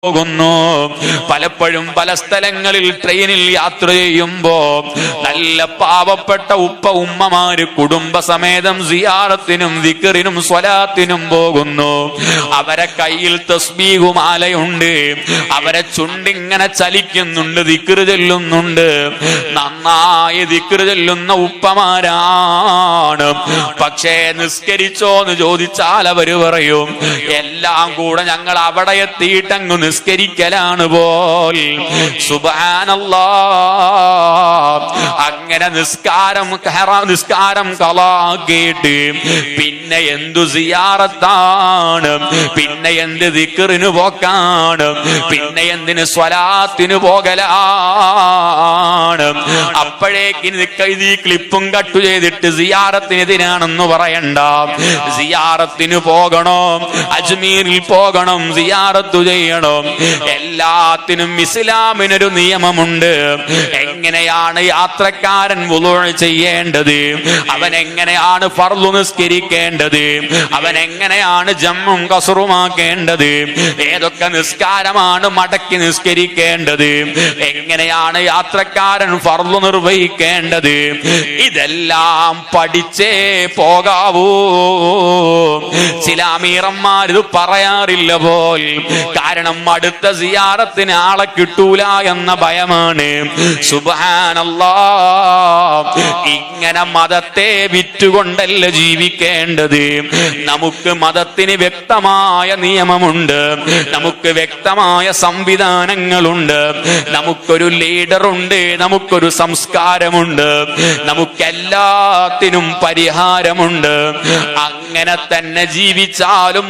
പോകുന്നു. പലപ്പോഴും പല സ്ഥലങ്ങളിൽ ട്രെയിനിൽ യാത്ര ചെയ്യുമ്പോ നല്ല പാവപ്പെട്ട ഉമ്മമാര് കുടുംബസമേതം സിയാറത്തിനും ദിക്റിനും സ്വലാത്തിനും പോകുന്നു. അവരെ കയ്യിൽ തസ്ബീഹ് മാലയുണ്ട്, അവരെ ചുണ്ടിങ്ങനെ ചലിക്കുന്നുണ്ട്, ദിക്റ് ചൊല്ലുന്നുണ്ട്, നന്നായി ദിക്റ് ചൊല്ലുന്ന ഉപ്പമാരാണ്. പക്ഷേ നിസ്കരിച്ചോന്ന് ചോദിച്ചാൽ അവര് പറയും എല്ലാം കൂടെ ഞങ്ങൾ അവിടെ എത്തിയിട്ടങ്ങ് നിസ്കരിക്കലാണ് പോൽ. സുബ്ഹാനല്ലാഹ്. അങ്ങനെ നിസ്കാരം കളാക്കിയിട്ട് പിന്നെ എന്തു സിയാറത്താണ്, പിന്നെ എന്ത് ദിക്റിന് പോക്കാണ്, പിന്നെ എന്തിന് സ്വലാത്തിന് പോകലാണ്. അപ്പോഴേക്ക് ഈ ക്ലിപ്പും കട്ടു ചെയ്തിട്ട് സിയാറത്തിന് എതിരാണെന്ന് പറയണ്ട. സിയാറത്തിന് പോകണോ, അജ്മീരിൽ പോകണം, സിയാറത്ത് ചെയ്യണം. എല്ലാത്തിനും ഇസ്ലാമിനൊരു നിയമമുണ്ട്. എങ്ങനെയാണ് യാത്രക്കാരൻ വുളൂ ചെയ്യേണ്ടത്, അവൻ എങ്ങനെയാണ് ഫർള് നിസ്കരിക്കേണ്ടത്, അവൻ എങ്ങനെയാണ് ജമ്മും കസ്റുമാക്കേണ്ടത്, ഏതൊക്കെ നിസ്കാരമാണ് മടക്കി നിസ്കരിക്കേണ്ടത്, എങ്ങനെയാണ് യാത്രക്കാരൻ ഫർള് നിർവഹിക്കേണ്ടത്, ഇതെല്ലാം പഠിച്ചേ പോകാവൂ. ചില അമീറന്മാർ ഇത് പറയാറില്ല പോൽ. കാരണം അടുത്ത സിയാറത്തിന് ആളെ കിട്ടൂല എന്ന ഭയമാണ്. സുബ്ഹാനല്ലാഹ്. ഇങ്ങനെ മതത്തെ വിറ്റുകൊണ്ടല്ല ജീവിക്കേണ്ടത്. നമുക്ക് മതത്തിന് വ്യക്തമായ നിയമമുണ്ട്, നമുക്ക് വ്യക്തമായ സംവിധാനങ്ങളുണ്ട്, നമുക്കൊരു ലീഡറുണ്ട്, നമുക്കൊരു സംസ്കാരമുണ്ട്, നമുക്കെല്ലാത്തിനും പരിഹാരമുണ്ട്. അങ്ങനെ തന്നെ ജീവിച്ചാലും